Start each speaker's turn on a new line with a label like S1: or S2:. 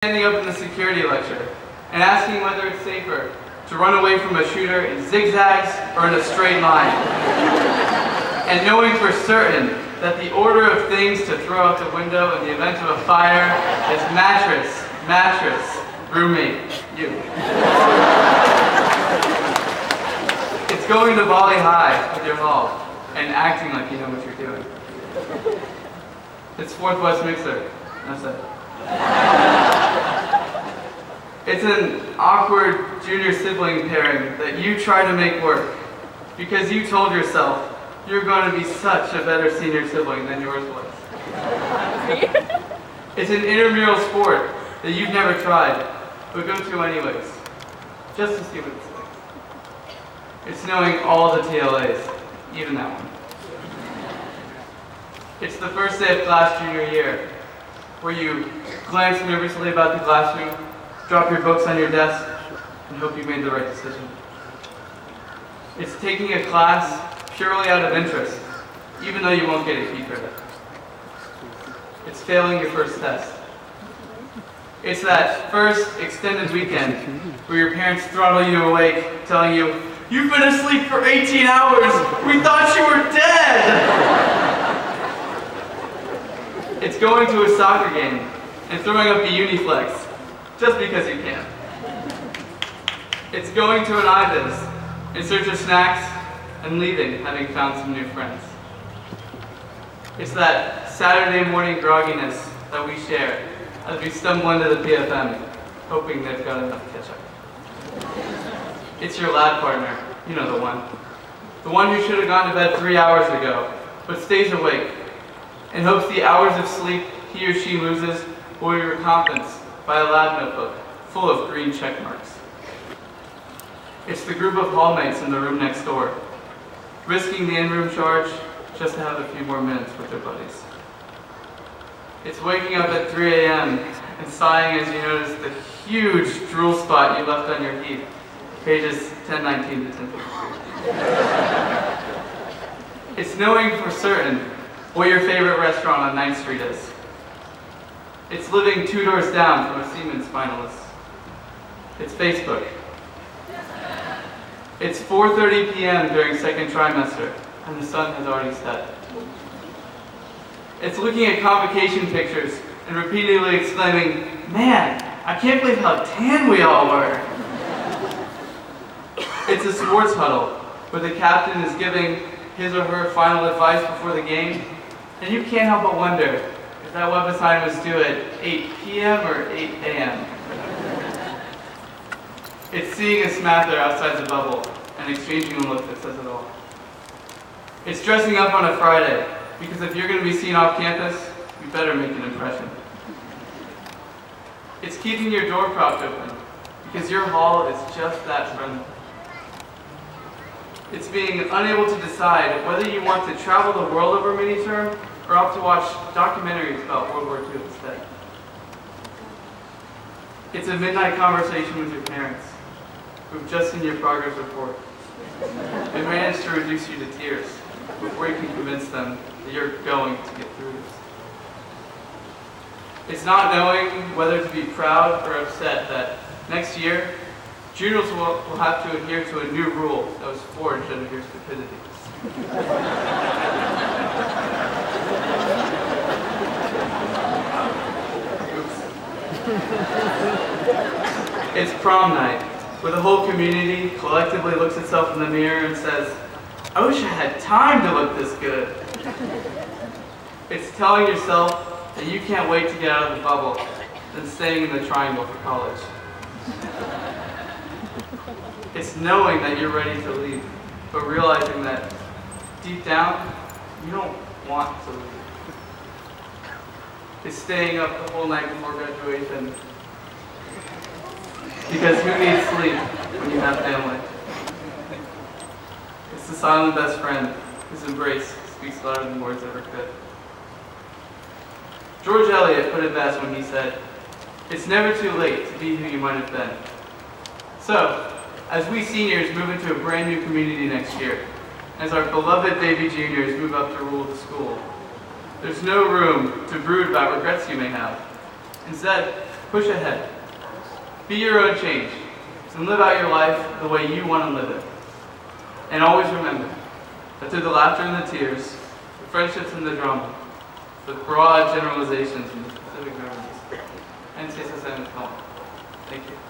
S1: Standing up in the security lecture and asking whether it's safer to run away from a shooter in zigzags or in a straight line. And knowing for certain that the order of things to throw out the window in the event of a fire is mattress, roommate, you. It's going to Volley High with your hall and acting like you know what you're doing. It's Fourth West Mixer. That's it. It's an awkward junior sibling pairing that you try to make work because you told yourself you're going to be such a better senior sibling than yours was. It's an intramural sport that you've never tried, but go to anyways, just to see what it's like. It's knowing all the TLAs, even that one. It's the first day of class junior year, where you glance nervously about the classroom, drop your books on your desk, and hope you made the right decision. It's taking a class purely out of interest, even though you won't get AP credit. It's failing your first test. It's that first extended weekend where your parents throttle you awake, telling you, "You've been asleep for 18 hours! We thought you were dead!" It's going to a soccer game and throwing up the Uniflex, just because you can. It's going to an IVIS in search of snacks and leaving, having found some new friends. It's that Saturday morning grogginess that we share as we stumble into the PFM, hoping they've got enough ketchup. It's your lab partner, you know the one. The one who should have gone to bed 3 hours ago, but stays awake and hopes the hours of sleep he or she loses will be recompensed by a lab notebook full of green check marks. It's the group of hallmates in the room next door, risking the in-room charge just to have a few more minutes with their buddies. It's waking up at 3 a.m. and sighing as you notice the huge drool spot you left on your heap, pages 1019 to 1053. It's knowing for certain what your favorite restaurant on 9th Street is. It's living 2 doors down from a Siemens finalist. It's Facebook. It's 4:30 p.m. during second trimester, and the sun has already set. It's looking at convocation pictures and repeatedly exclaiming, "Man, I can't believe how tan we all were." It's a sports huddle where the captain is giving his or her final advice before the game, and you can't help but wonder if that web assignment was due at 8 p.m. or 8 a.m. It's seeing a smather outside the bubble and exchanging a look that says it all. It's dressing up on a Friday, because if you're going to be seen off campus, you better make an impression. It's keeping your door propped open, because your hall is just that friendly. It's being unable to decide whether you want to travel the world over mini-term or opt to watch documentaries about World War II instead. It's a midnight conversation with your parents, who've just seen your progress report and managed to reduce you to tears before you can convince them that you're going to get through this. It's not knowing whether to be proud or upset that next year, juniors will have to adhere to a new rule that was forged out of your stupidity. It's prom night, where the whole community collectively looks itself in the mirror and says, "I wish I had time to look this good." It's telling yourself that you can't wait to get out of the bubble and staying in the triangle for college. It's knowing that you're ready to leave, but realizing that deep down, you don't want to leave. It's staying up the whole night before graduation, because who needs sleep when you have family? It's the silent best friend whose embrace speaks louder than words ever could. George Eliot put it best when he said, "It's never too late to be who you might have been." So, as we seniors move into a brand new community next year, as our beloved baby juniors move up to rule the school, there's no room to brood about regrets you may have. Instead, Push ahead. Be your own change, and live out your life the way you want to live it. And always remember that through the laughter and the tears, the friendships and the drama, the broad generalizations and the specific memories, NCSSM is home. Thank you.